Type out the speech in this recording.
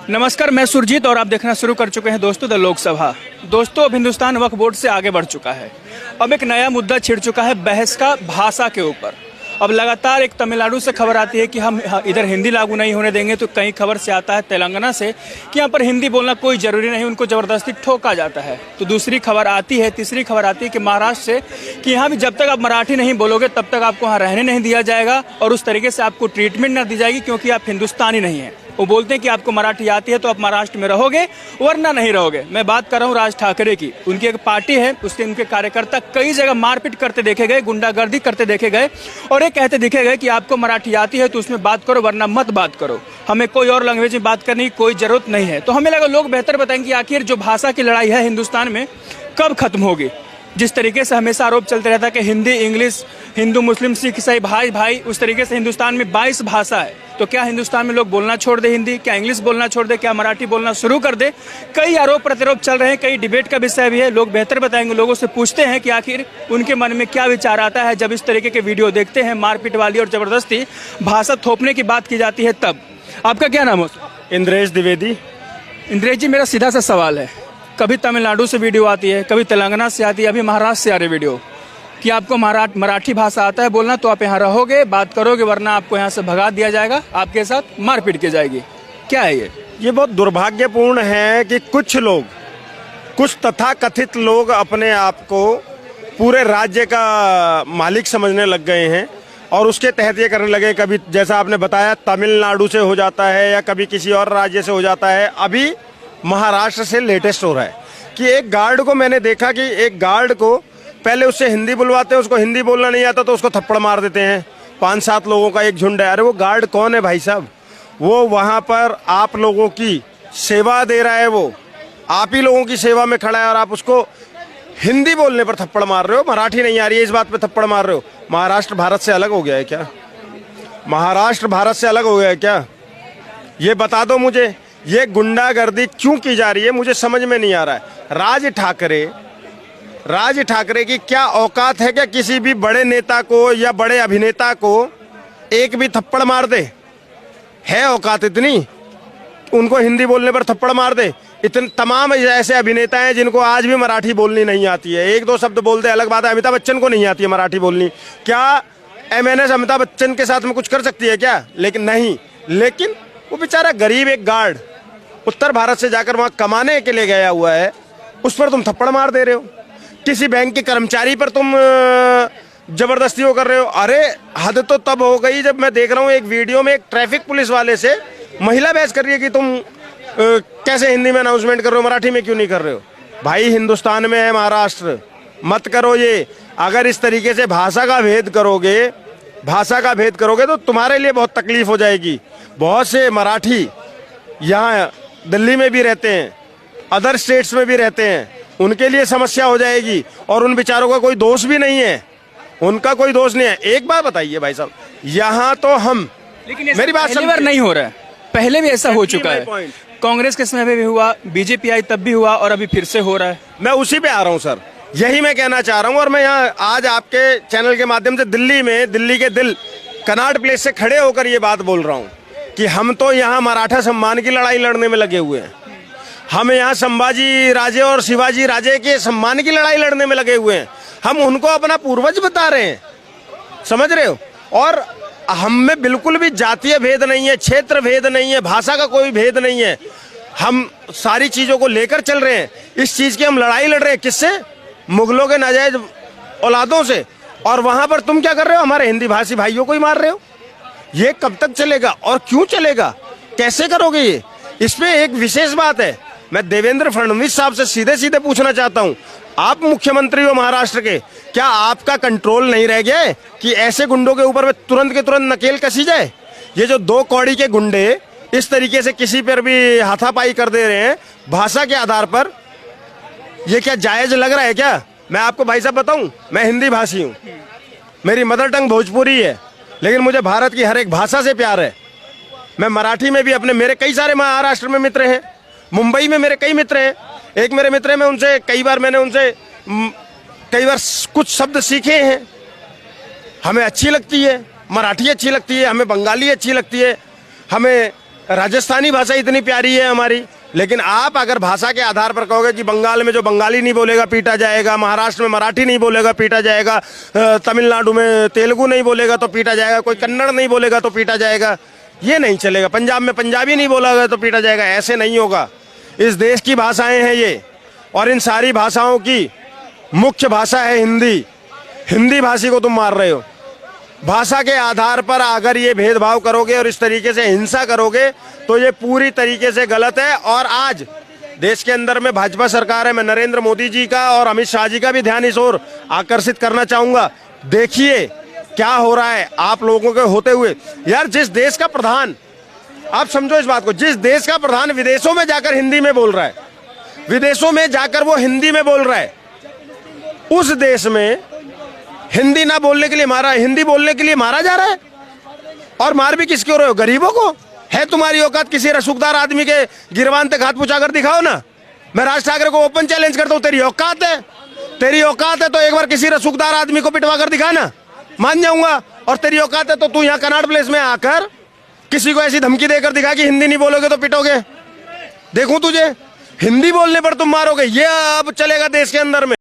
नमस्कार, मैं सुरजीत और आप देखना शुरू कर चुके हैं दोस्तों द लोकसभा। दोस्तों, अब हिंदुस्तान वक्फ बोर्ड से आगे बढ़ चुका है। अब एक नया मुद्दा छिड़ चुका है बहस का भाषा के ऊपर। अब लगातार एक तमिलनाडु से खबर आती है कि हम इधर हिंदी लागू नहीं होने देंगे, तो कई खबर से आता है तेलंगाना से कि यहाँ पर हिंदी बोलना कोई ज़रूरी नहीं, उनको ज़बरदस्ती ठोका जाता है। तो दूसरी खबर आती है, तीसरी खबर आती है कि महाराष्ट्र से कि यहाँ भी जब तक आप मराठी नहीं बोलोगे तब तक आपको यहाँ रहने नहीं दिया जाएगा और उस तरीके से आपको ट्रीटमेंट न दी जाएगी क्योंकि आप हिंदुस्तानी नहीं हैं। वो बोलते हैं कि आपको मराठी आती है तो आप महाराष्ट्र में रहोगे वरना नहीं रहोगे। मैं बात कर रहा हूँ राज ठाकरे की। उनकी एक पार्टी है, उसके उनके कार्यकर्ता कई जगह मारपीट करते देखे गए, गुंडागर्दी करते देखे गए और ये कहते देखे गए कि आपको मराठी आती है तो उसमें बात करो वरना मत बात करो, हमें कोई और लैंग्वेज में बात करने की कोई जरूरत नहीं है। तो हमें लगा लोग बेहतर बताएंगे कि आखिर जो भाषा की लड़ाई है हिंदुस्तान में कब खत्म होगी। जिस तरीके से हमेशा आरोप चलते रहता है कि हिंदी, इंग्लिश, हिंदू, मुस्लिम, सिख, ईसाई भाई भाई, उस तरीके से हिंदुस्तान में 22 भाषा है। तो क्या हिंदुस्तान में लोग बोलना छोड़ दे हिंदी? क्या इंग्लिश बोलना छोड़ दे? क्या मराठी बोलना शुरू कर दे? कई आरोप प्रत्यारोप चल रहे हैं, कई डिबेट का विषय भी है। लोग बेहतर बताएंगे, लोगों से पूछते हैं कि आखिर उनके मन में क्या विचार आता है जब इस तरीके के वीडियो देखते हैं, मारपीट वाली और जबरदस्ती भाषा थोपने की बात की जाती है तब। आपका क्या नाम है? इंद्रेश द्विवेदी। इंद्रेश जी, मेरा सीधा सा सवाल है, कभी तमिलनाडु से वीडियो आती है, कभी तेलंगाना से आती है, अभी महाराष्ट्र से आ रही वीडियो कि आपको मराठी भाषा आता है बोलना तो आप यहाँ रहोगे, बात करोगे वरना आपको यहाँ से भगा दिया जाएगा, आपके साथ मारपीट की जाएगी। क्या है ये बहुत दुर्भाग्यपूर्ण है कि कुछ लोग, कुछ तथाकथित लोग अपने आप को पूरे राज्य का मालिक समझने लग गए हैं और उसके तहत ये करने लगे। कभी जैसा आपने बताया तमिलनाडु से हो जाता है या कभी किसी और राज्य से हो जाता है। अभी महाराष्ट्र से लेटेस्ट हो रहा है कि एक गार्ड को मैंने देखा कि एक गार्ड को पहले उससे हिंदी बुलवाते हैं, उसको हिंदी बोलना नहीं आता तो उसको थप्पड़ मार देते हैं। 5-7 लोगों का एक झुंड है। अरे वो गार्ड कौन है भाई साहब? वो वहाँ पर आप लोगों की सेवा दे रहा है, वो आप ही लोगों की सेवा में खड़ा है और आप उसको हिंदी बोलने पर थप्पड़ मार रहे हो, मराठी नहीं आ रही है इस बात पे थप्पड़ मार रहे हो। महाराष्ट्र भारत से अलग हो गया है क्या? महाराष्ट्र भारत से अलग हो गया है क्या? ये बता दो मुझे। ये गुंडागर्दी क्यों की जा रही है मुझे समझ में नहीं आ रहा है। राज ठाकरे की क्या औकात है क्या किसी भी बड़े नेता को या बड़े अभिनेता को एक भी थप्पड़ मार दे? है औकात इतनी? उनको हिंदी बोलने पर थप्पड़ मार दे? इतने तमाम ऐसे अभिनेता हैं जिनको आज भी मराठी बोलनी नहीं आती है। 1-2 शब्द बोलते अलग बात है। अमिताभ बच्चन को नहीं आती है मराठी बोलनी। क्या एमएनएस अमिताभ बच्चन के साथ में कुछ कर सकती है क्या? लेकिन नहीं। लेकिन वो बेचारा गरीब एक गार्ड उत्तर भारत से जाकर वहां कमाने के लिए गया हुआ है, उस पर तुम थप्पड़ मार दे रहे हो। किसी बैंक के कर्मचारी पर तुम जबरदस्ती वो कर रहे हो। अरे हद तो तब हो गई जब मैं देख रहा हूँ एक वीडियो में एक ट्रैफिक पुलिस वाले से महिला बहस कर रही है कि तुम कैसे हिंदी में अनाउंसमेंट कर रहे हो, मराठी में क्यों नहीं कर रहे हो? भाई हिंदुस्तान में है महाराष्ट्र, मत करो ये। अगर इस तरीके से भाषा का भेद करोगे तो तुम्हारे लिए बहुत तकलीफ हो जाएगी। बहुत से मराठी यहाँ दिल्ली में भी रहते हैं, अदर स्टेट्स में भी रहते हैं, उनके लिए समस्या हो जाएगी और उन बेचारों का कोई दोष भी नहीं है, उनका कोई दोष नहीं है। एक बात बताइए भाई साहब, यहाँ तो हम, लेकिन मेरी बात पहली बार नहीं हो रहा है, पहले भी ऐसा हो चुका है। कांग्रेस के समय में भी हुआ, बीजेपी आई तब भी हुआ और अभी फिर से हो रहा है। मैं उसी पे आ रहा हूँ सर, यही मैं कहना चाह रहा हूँ। और मैं यहाँ आज आपके चैनल के माध्यम से दिल्ली के दिल कनॉट प्लेस से खड़े होकर ये बात बोल रहा हूँ कि हम तो यहाँ मराठा सम्मान की लड़ाई लड़ने में लगे हुए हैं। हम यहाँ संभाजी राजे और शिवाजी राजे के सम्मान की लड़ाई लड़ने में लगे हुए हैं। हम उनको अपना पूर्वज बता रहे हैं, समझ रहे हो? और हम में बिल्कुल भी जातीय भेद नहीं है, क्षेत्र भेद नहीं है, भाषा का कोई भेद नहीं है। हम सारी चीजों को लेकर चल रहे हैं। इस चीज की हम लड़ाई लड़ रहे हैं। किससे? मुगलों के नाजायज औलादों से। और वहां पर तुम क्या कर रहे हो? हमारे हिंदी भाषी भाइयों को ही मार रहे हो। ये कब तक चलेगा और क्यों चलेगा? कैसे करोगे ये? इसमें एक विशेष बात है, मैं देवेंद्र फडणवीस साहब से सीधे सीधे पूछना चाहता हूं, आप मुख्यमंत्री हो महाराष्ट्र के, क्या आपका कंट्रोल नहीं रह गया है कि ऐसे गुंडों के ऊपर में तुरंत के तुरंत नकेल कसी जाए? ये जो 2 कौड़ी के गुंडे इस तरीके से किसी पर भी हाथापाई कर दे रहे हैं भाषा के आधार पर, ये क्या जायज लग रहा है क्या? मैं आपको भाई साहब बताऊं, मैं हिंदी भाषी हूं, मेरी मदर टंग भोजपुरी है, लेकिन मुझे भारत की हर एक भाषा से प्यार है। मैं मराठी में भी मेरे कई सारे महाराष्ट्र में मित्र हैं, मुंबई में मेरे कई मित्र हैं। एक मेरे मित्र हैं, मैं उनसे कई बार कुछ शब्द सीखे हैं। हमें अच्छी लगती है मराठी, अच्छी लगती है हमें, बंगाली अच्छी लगती है हमें, राजस्थानी भाषा इतनी प्यारी है हमारी, लेकिन आप अगर भाषा के आधार पर कहोगे कि बंगाल में जो बंगाली नहीं बोलेगा पीटा जाएगा, महाराष्ट्र में मराठी नहीं बोलेगा पीटा जाएगा, तमिलनाडु में तेलुगु नहीं बोलेगा तो पीटा जाएगा, कोई कन्नड़ नहीं बोलेगा तो पीटा जाएगा, ये नहीं चलेगा। पंजाब में पंजाबी नहीं बोला तो पीटा जाएगा, ऐसे नहीं होगा। इस देश की भाषाएं हैं ये, और इन सारी भाषाओं की मुख्य भाषा है हिंदी। हिंदी भाषी को तुम मार रहे हो। भाषा के आधार पर अगर ये भेदभाव करोगे और इस तरीके से हिंसा करोगे तो ये पूरी तरीके से गलत है। और आज देश के अंदर में भाजपा सरकार है, मैं नरेंद्र मोदी जी का और अमित शाह जी का भी ध्यान इस ओर आकर्षित करना चाहूंगा। देखिए क्या हो रहा है आप लोगों के होते हुए। यार जिस देश का प्रधान, आप समझो इस बात को, जिस देश का प्रधान विदेशों में जाकर हिंदी में बोल रहा है, विदेशों में जाकर वो हिंदी में बोल रहा है, उस देश में हिंदी ना बोलने के लिए मारा, हिंदी बोलने के लिए मारा जा रहा है। और मार भी किसके हो रहे हो? गरीबों को। है तुम्हारी औकात किसी रसूखदार आदमी के गिरवान तक हाथ पूछा कर दिखाओ ना। मैं राज ठाकरे को ओपन चैलेंज करता हूं, तेरी औकात है, तेरी औकात है तो एक बार किसी रसूखदार आदमी को पिटवा कर दिखा ना, मान जाऊंगा। और तेरी औकात है तो तू यहाँ कनाट प्लेस में आकर किसी को ऐसी धमकी देकर दिखा कि हिंदी नहीं बोलोगे तो पिटोगे। देखूं तुझे, हिंदी बोलने पर तुम मारोगे, ये अब चलेगा देश के अंदर में।